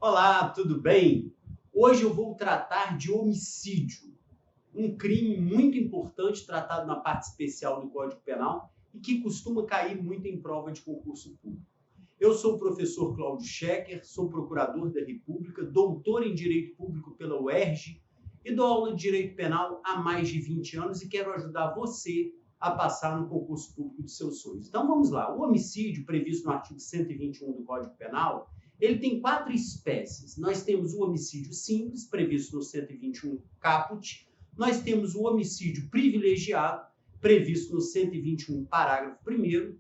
Olá, tudo bem? Hoje eu vou tratar de homicídio, um crime muito importante tratado na parte especial do Código Penal e que costuma cair muito em prova de concurso público. Eu sou o professor Cláudio Schecker, sou procurador da República, doutor em Direito Público pela UERJ e dou aula de Direito Penal há mais de 20 anos e quero ajudar você a passar no concurso público de seus sonhos. Então vamos lá, o homicídio previsto no artigo 121 do Código Penal, ele tem 4 espécies. Nós temos o homicídio simples, previsto no 121 caput, nós temos o homicídio privilegiado, previsto no 121 parágrafo 1º,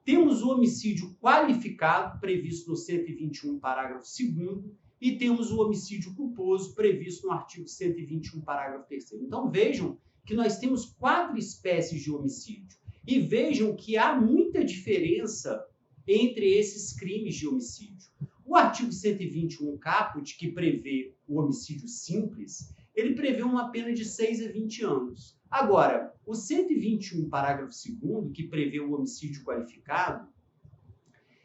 temos o homicídio qualificado, previsto no 121 parágrafo 2º, e temos o homicídio culposo, previsto no artigo 121 parágrafo 3º. Então vejam que nós temos 4 espécies de homicídio. E vejam que há muita diferença entre esses crimes de homicídio. O artigo 121 caput, que prevê o homicídio simples, ele prevê uma pena de 6 a 20 anos. Agora, o 121 parágrafo 2º, que prevê o homicídio qualificado,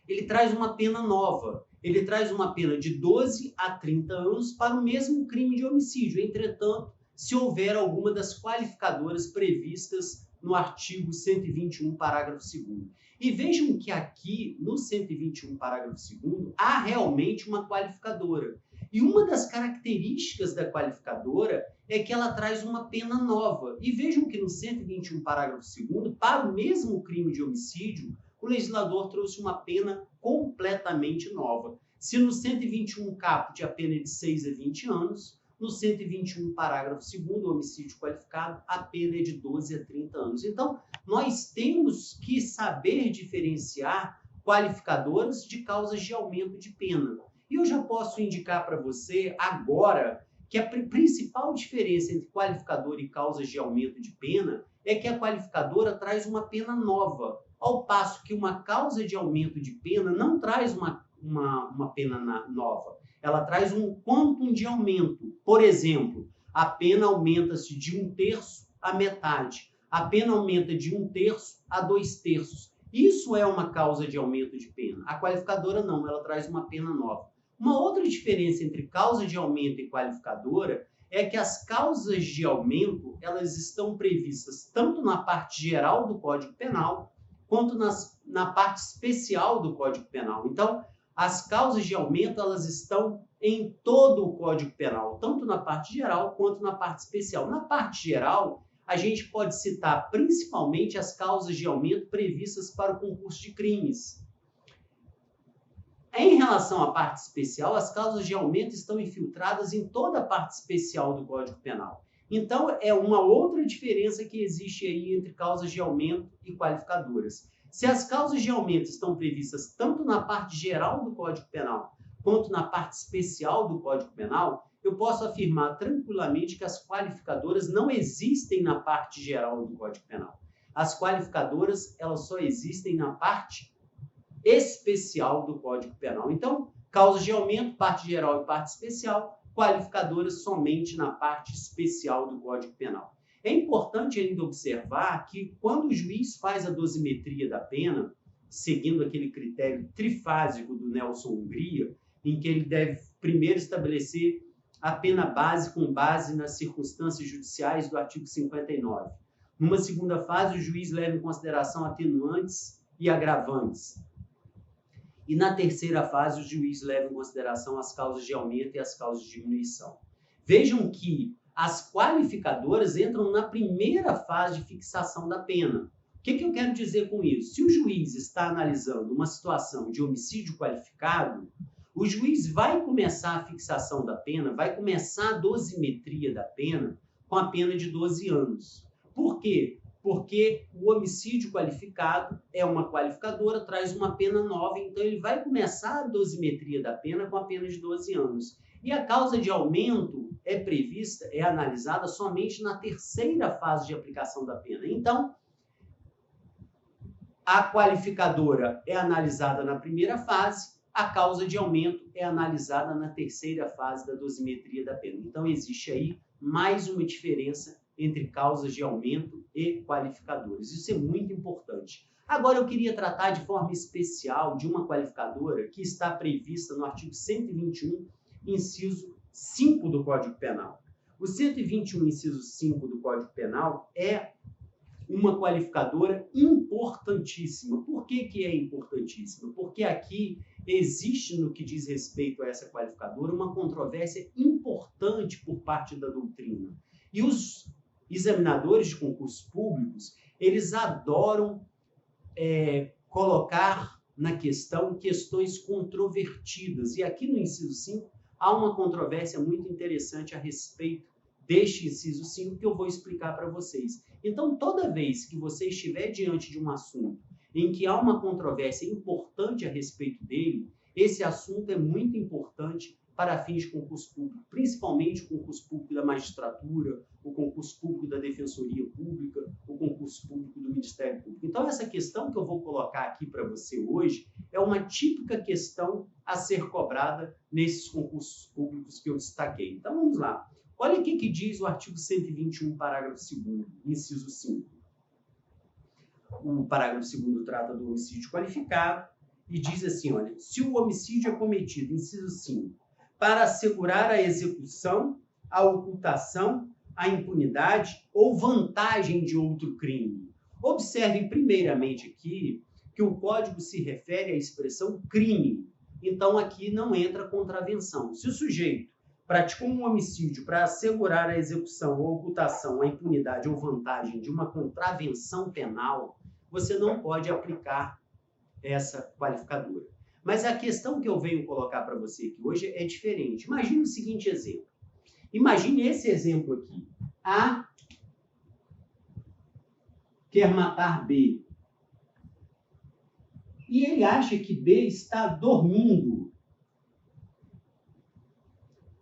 ele traz uma pena nova. Ele traz uma pena de 12 a 30 anos para o mesmo crime de homicídio. Entretanto, se houver alguma das qualificadoras previstas no artigo 121, parágrafo 2º. E vejam que aqui, no 121, parágrafo 2º, há realmente uma qualificadora. E uma das características da qualificadora é que ela traz uma pena nova. E vejam que no 121, parágrafo 2º, para o mesmo crime de homicídio, o legislador trouxe uma pena completamente nova. Se no 121 caput a pena é de 6 a 20 anos, no 121, parágrafo 2º, o homicídio qualificado, a pena é de 12 a 30 anos. Então, nós temos que saber diferenciar qualificadoras de causas de aumento de pena. E eu já posso indicar para você agora que a principal diferença entre qualificador e causas de aumento de pena é que a qualificadora traz uma pena nova, ao passo que uma causa de aumento de pena não traz uma pena nova. Ela traz um quantum de aumento. Por exemplo, a pena aumenta-se de 1/3 a metade. A pena aumenta de 1/3 a 2/3. Isso é uma causa de aumento de pena. A qualificadora não, ela traz uma pena nova. Uma outra diferença entre causa de aumento e qualificadora é que as causas de aumento, elas estão previstas tanto na parte geral do Código Penal, quanto na parte especial do Código Penal. Então, as causas de aumento, elas estão em todo o Código Penal, tanto na parte geral quanto na parte especial. Na parte geral, a gente pode citar principalmente as causas de aumento previstas para o concurso de crimes. Em relação à parte especial, as causas de aumento estão infiltradas em toda a parte especial do Código Penal. Então, é uma outra diferença que existe aí entre causas de aumento e qualificadoras. Se as causas de aumento estão previstas tanto na parte geral do Código Penal quanto na parte especial do Código Penal, eu posso afirmar tranquilamente que as qualificadoras não existem na parte geral do Código Penal. As qualificadoras, elas só existem na parte especial do Código Penal. Então, causas de aumento, parte geral e parte especial, qualificadoras somente na parte especial do Código Penal. É importante ainda observar que quando o juiz faz a dosimetria da pena, seguindo aquele critério trifásico do Nelson Hungria, em que ele deve primeiro estabelecer a pena base com base nas circunstâncias judiciais do artigo 59. Numa segunda fase, o juiz leva em consideração atenuantes e agravantes. E na terceira fase, o juiz leva em consideração as causas de aumento e as causas de diminuição. Vejam que as qualificadoras entram na primeira fase de fixação da pena. O que eu quero dizer com isso? Se o juiz está analisando uma situação de homicídio qualificado, o juiz vai começar a fixação da pena, vai começar a dosimetria da pena com a pena de 12 anos. Por quê? Porque o homicídio qualificado é uma qualificadora, traz uma pena nova, então ele vai começar a dosimetria da pena com a pena de 12 anos. E a causa de aumento é prevista, é analisada somente na terceira fase de aplicação da pena. Então, a qualificadora é analisada na primeira fase, a causa de aumento é analisada na terceira fase da dosimetria da pena. Então, existe aí mais uma diferença entre causas de aumento e qualificadoras. Isso é muito importante. Agora, eu queria tratar de forma especial de uma qualificadora que está prevista no artigo 121 inciso 5 do Código Penal. O 121, inciso 5 do Código Penal é uma qualificadora importantíssima. Por que que é importantíssima? Porque aqui existe, no que diz respeito a essa qualificadora, uma controvérsia importante por parte da doutrina. E os examinadores de concursos públicos, eles adoram colocar na questão questões controvertidas. E aqui no inciso 5 há uma controvérsia muito interessante a respeito deste inciso 5 que eu vou explicar para vocês. Então, toda vez que você estiver diante de um assunto em que há uma controvérsia importante a respeito dele, esse assunto é muito importante para fins de concurso público, principalmente o concurso público da magistratura, o concurso público da Defensoria Pública, o concurso público do Ministério Público. Então, essa questão que eu vou colocar aqui para você hoje é uma típica questão a ser cobrada nesses concursos públicos que eu destaquei. Então, vamos lá. Olha o que diz o artigo 121, parágrafo 2º, inciso 5. O parágrafo 2º trata do homicídio qualificado e diz assim, olha, se o homicídio é cometido, inciso 5, para assegurar a execução, a ocultação, a impunidade ou vantagem de outro crime. Observe primeiramente aqui que o Código se refere à expressão crime. Então, aqui não entra contravenção. Se o sujeito praticou um homicídio para assegurar a execução ou ocultação, a impunidade ou vantagem de uma contravenção penal, você não pode aplicar essa qualificadora. Mas a questão que eu venho colocar para você aqui hoje é diferente. Imagine o seguinte exemplo. Imagine esse exemplo aqui. A quer matar B. E ele acha que B está dormindo.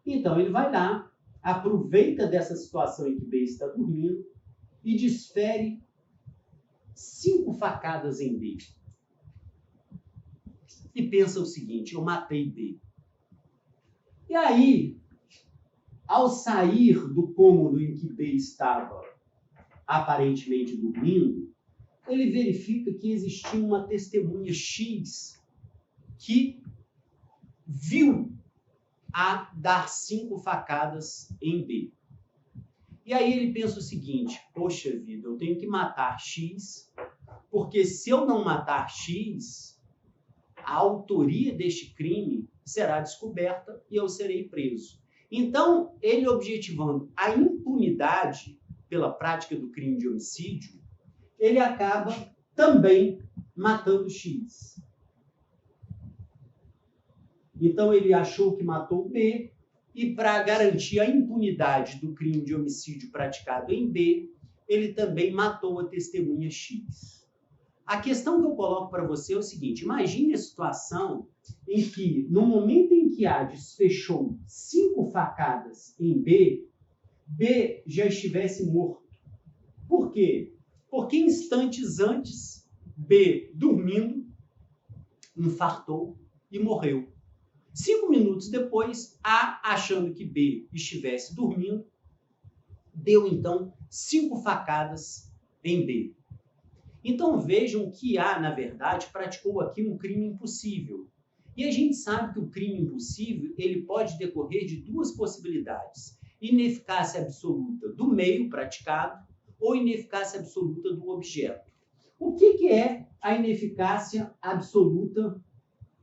Então, ele vai lá, aproveita dessa situação em que B está dormindo e desfere 5 facadas em B. E pensa o seguinte, eu matei B. E aí, ao sair do cômodo em que B estava aparentemente dormindo, ele verifica que existia uma testemunha X que viu a dar 5 facadas em B. E aí ele pensa o seguinte, poxa vida, eu tenho que matar X, porque se eu não matar X, a autoria deste crime será descoberta e eu serei preso. Então, ele objetivando a impunidade pela prática do crime de homicídio, ele acaba também matando X. Então, ele achou que matou B e, para garantir a impunidade do crime de homicídio praticado em B, ele também matou a testemunha X. A questão que eu coloco para você é o seguinte, imagine a situação em que, no momento em que A desfechou 5 facadas em B, B já estivesse morto. Por quê? Porque instantes antes, B, dormindo, infartou e morreu. 5 minutos depois, A, achando que B estivesse dormindo, deu então 5 facadas em B. Então vejam que A, na verdade, praticou aqui um crime impossível. E a gente sabe que o crime impossível ele pode decorrer de 2 possibilidades. Ineficácia absoluta do meio praticado ou ineficácia absoluta do objeto. O que é a ineficácia absoluta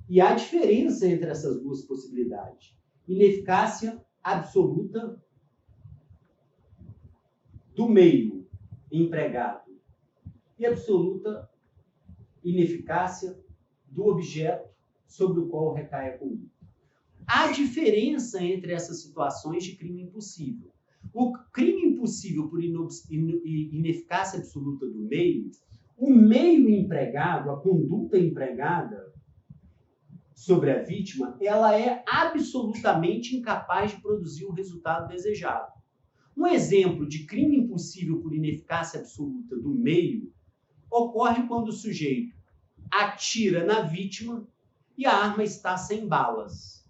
e a diferença entre essas 2 possibilidades? Ineficácia absoluta do meio empregado e absoluta ineficácia do objeto sobre o qual recai a conduta. Há diferença entre essas situações de crime impossível. O crime impossível por ineficácia absoluta do meio, o meio empregado, a conduta empregada sobre a vítima, ela é absolutamente incapaz de produzir o resultado desejado. Um exemplo de crime impossível por ineficácia absoluta do meio ocorre quando o sujeito atira na vítima e a arma está sem balas.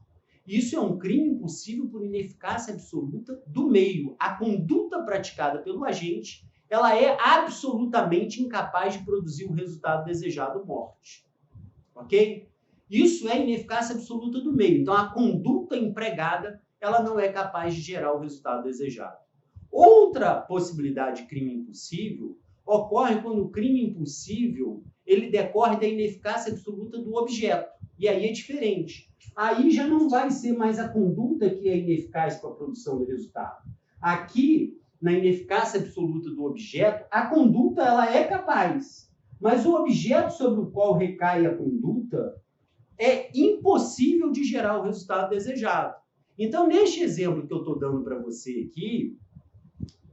Isso é um crime impossível por ineficácia absoluta do meio. A conduta praticada pelo agente, ela é absolutamente incapaz de produzir o resultado desejado, morte. Ok? Isso é ineficácia absoluta do meio. Então, a conduta empregada, ela não é capaz de gerar o resultado desejado. Outra possibilidade de crime impossível ocorre quando o crime impossível ele decorre da ineficácia absoluta do objeto. E aí é diferente. Aí já não vai ser mais a conduta que é ineficaz para a produção do resultado. Aqui, na ineficácia absoluta do objeto, a conduta ela é capaz, mas o objeto sobre o qual recai a conduta é impossível de gerar o resultado desejado. Então, neste exemplo que eu estou dando para você aqui,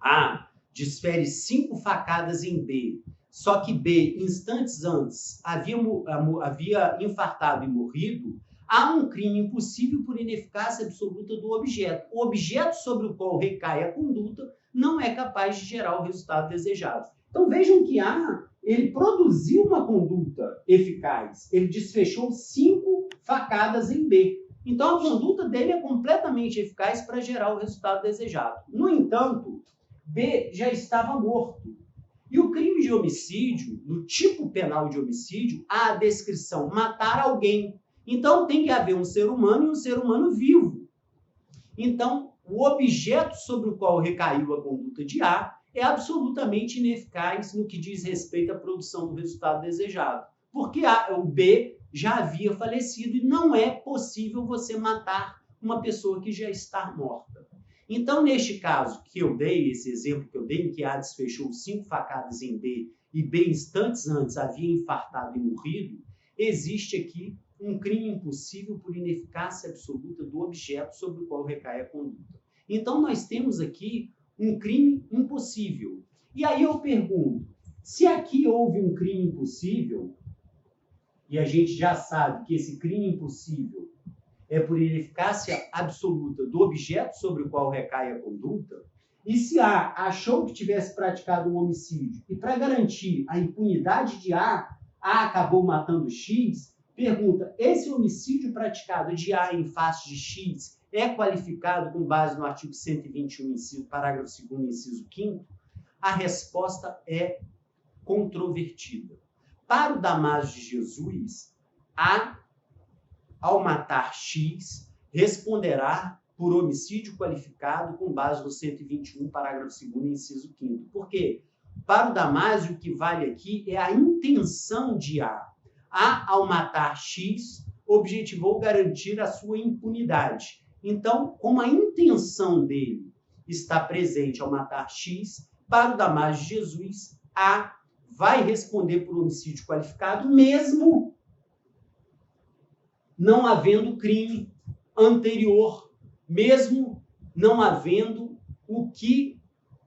A desfere 5 facadas em B, só que B, instantes antes, havia infartado e morrido, há um crime impossível por ineficácia absoluta do objeto. O objeto sobre o qual recai a conduta não é capaz de gerar o resultado desejado. Então, vejam que A, ele produziu uma conduta eficaz. Ele desfechou 5 facadas em B. Então, a conduta dele é completamente eficaz para gerar o resultado desejado. No entanto, B já estava morto. E o crime de homicídio, no tipo penal de homicídio, há a descrição matar alguém. Então, tem que haver um ser humano e um ser humano vivo. Então, o objeto sobre o qual recaiu a conduta de A é absolutamente ineficaz no que diz respeito à produção do resultado desejado. Porque o B já havia falecido e não é possível você matar uma pessoa que já está morta. Então, neste caso que eu dei, esse exemplo que eu dei, em que A desfechou 5 facadas em B e B, instantes antes, havia infartado e morrido, existe aqui um crime impossível por ineficácia absoluta do objeto sobre o qual recai a conduta. Então, nós temos aqui um crime impossível. E aí eu pergunto, se aqui houve um crime impossível, e a gente já sabe que esse crime impossível é por ineficácia absoluta do objeto sobre o qual recai a conduta, e se A achou que tivesse praticado um homicídio e para garantir a impunidade de A acabou matando X, pergunta, esse homicídio praticado de A em face de X é qualificado com base no artigo 121, parágrafo 2º, inciso 5º? A resposta é controvertida. Para o Damásio de Jesus, A, ao matar X, responderá por homicídio qualificado com base no 121, parágrafo 2º, inciso 5º. Por quê? Para o Damásio, o que vale aqui é a intenção de A. A, ao matar X, objetivou garantir a sua impunidade. Então, como a intenção dele está presente ao matar X, para o Damásio de Jesus, A vai responder por homicídio qualificado, mesmo não havendo crime anterior, mesmo não havendo o que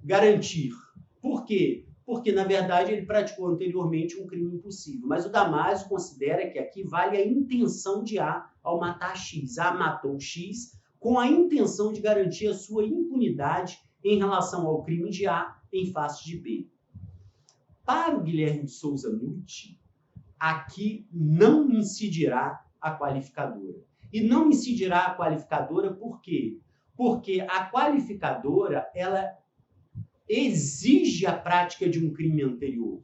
garantir. Por quê? Porque, na verdade, ele praticou anteriormente um crime impossível. Mas o Damásio considera que aqui vale a intenção de A ao matar X. A matou X com a intenção de garantir a sua impunidade em relação ao crime de A em face de B. Para o Guilherme de Souza Nutti, aqui não incidirá a qualificadora. E não incidirá a qualificadora por quê? Porque a qualificadora, ela exige a prática de um crime anterior.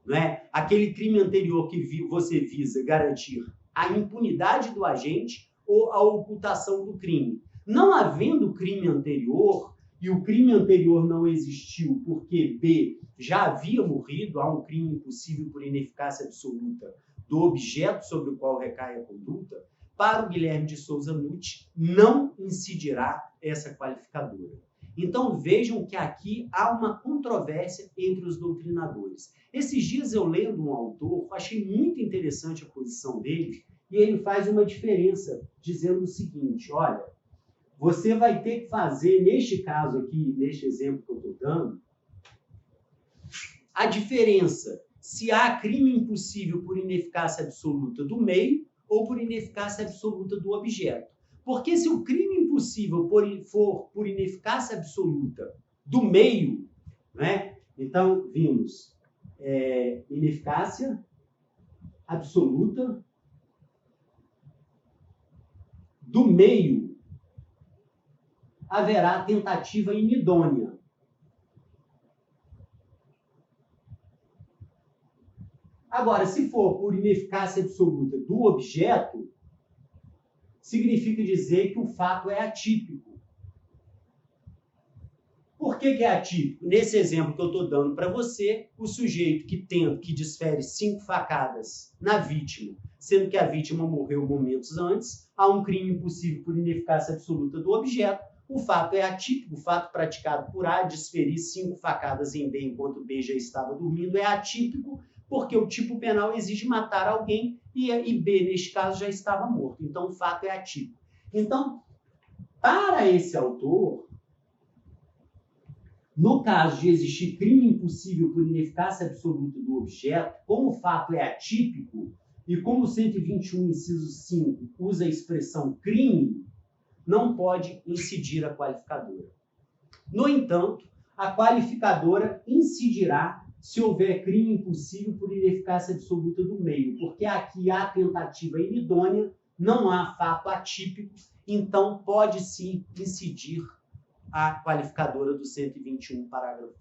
Não é? Aquele crime anterior que você visa garantir a impunidade do agente ou a ocultação do crime. Não havendo crime anterior, e o crime anterior não existiu porque B já havia morrido, há um crime impossível por ineficácia absoluta do objeto sobre o qual recai a conduta, para o Guilherme de Souza Nutti não incidirá essa qualificadora. Então vejam que aqui há uma controvérsia entre os doutrinadores. Esses dias eu lendo um autor, achei muito interessante a posição dele, e ele faz uma diferença, dizendo o seguinte, olha, você vai ter que fazer, neste caso aqui, neste exemplo que eu estou dando, a diferença se há crime impossível por ineficácia absoluta do meio ou por ineficácia absoluta do objeto. Porque se o crime impossível for por ineficácia absoluta do meio, né? Então, vimos ineficácia absoluta do meio, haverá tentativa inidônea. Agora, se for por ineficácia absoluta do objeto, significa dizer que o fato é atípico. Por que é atípico? Nesse exemplo que eu estou dando para você, o sujeito que desfere 5 facadas na vítima, sendo que a vítima morreu momentos antes, há um crime impossível por ineficácia absoluta do objeto, o fato é atípico, o fato praticado por A desferir 5 facadas em B enquanto B já estava dormindo é atípico, porque o tipo penal exige matar alguém e B, neste caso, já estava morto. Então, o fato é atípico. Então, para esse autor, no caso de existir crime impossível por ineficácia absoluta do objeto, como o fato é atípico, e como o 121, inciso 5, usa a expressão crime, não pode incidir a qualificadora. No entanto, a qualificadora incidirá se houver crime impossível por ineficácia absoluta do meio, porque aqui há tentativa inidônea, não há fato atípico, então pode sim incidir a qualificadora do 121, parágrafo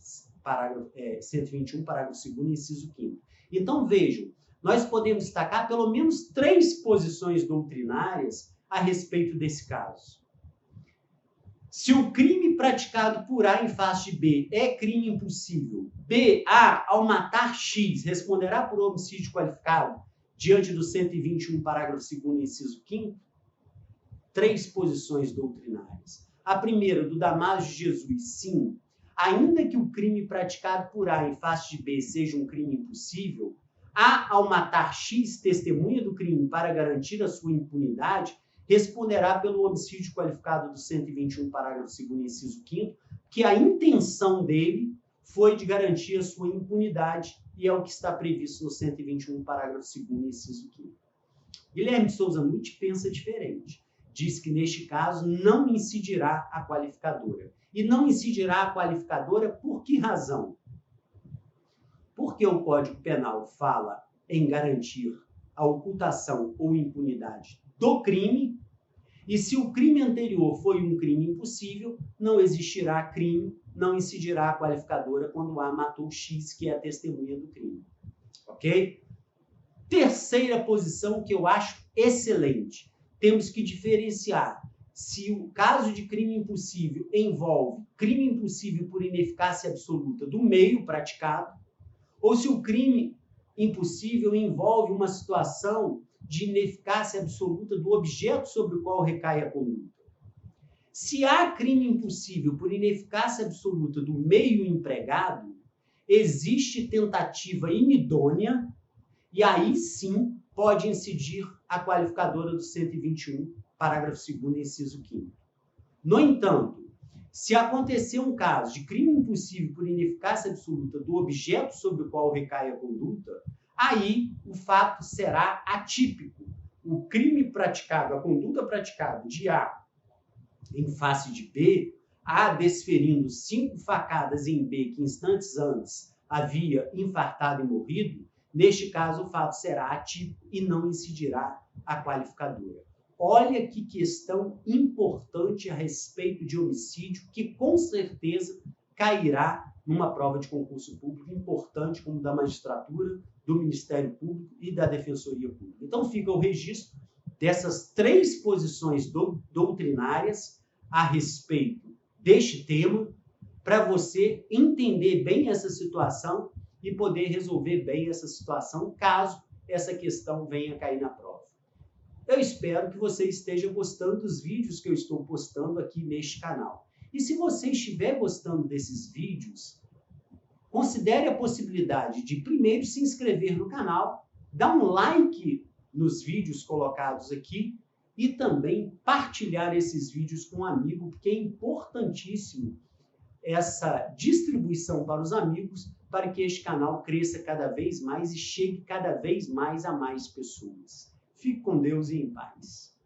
2º, inciso 5º. Então, vejam, nós podemos destacar pelo menos 3 posições doutrinárias a respeito desse caso. Se o crime praticado por A em face de B é crime impossível, B, A, ao matar X, responderá por homicídio qualificado diante do 121, parágrafo 2º, inciso 5º? 3 posições doutrinárias. A primeira, do Damásio de Jesus, sim. Ainda que o crime praticado por A em face de B seja um crime impossível, A, ao matar X, testemunha do crime para garantir a sua impunidade, responderá pelo homicídio qualificado do 121, parágrafo 2º, inciso 5º, que a intenção dele foi de garantir a sua impunidade e é o que está previsto no 121, parágrafo 2º, inciso 5º. Guilherme de Souza Muti pensa diferente. Diz que, neste caso, não incidirá a qualificadora. E não incidirá a qualificadora por que razão? Porque o Código Penal fala em garantir a ocultação ou impunidade do crime, e se o crime anterior foi um crime impossível, não existirá crime, não incidirá a qualificadora quando A matou X, que é a testemunha do crime. Ok? Terceira posição que eu acho excelente. Temos que diferenciar se o caso de crime impossível envolve crime impossível por ineficácia absoluta do meio praticado, ou se o crime impossível envolve uma situação de ineficácia absoluta do objeto sobre o qual recai a conduta. Se há crime impossível por ineficácia absoluta do meio empregado, existe tentativa inidônea e aí sim pode incidir a qualificadora do 121, parágrafo 2º, inciso 5º. No entanto, se acontecer um caso de crime impossível por ineficácia absoluta do objeto sobre o qual recai a conduta, aí o fato será atípico. O crime praticado, a conduta praticada de A em face de B, A desferindo 5 facadas em B que instantes antes havia infartado e morrido, neste caso, o fato será atípico e não incidirá a qualificadora. Olha que questão importante a respeito de homicídio, que com certeza cairá numa prova de concurso público importante, como da magistratura, do Ministério Público e da Defensoria Pública. Então, fica o registro dessas 3 posições doutrinárias a respeito deste tema, para você entender bem essa situação e poder resolver bem essa situação, caso essa questão venha a cair na prova. Eu espero que você esteja gostando dos vídeos que eu estou postando aqui neste canal. E se você estiver gostando desses vídeos, considere a possibilidade de primeiro se inscrever no canal, dar um like nos vídeos colocados aqui e também partilhar esses vídeos com um amigo, porque é importantíssimo essa distribuição para os amigos, para que este canal cresça cada vez mais e chegue cada vez mais a mais pessoas. Fique com Deus e em paz.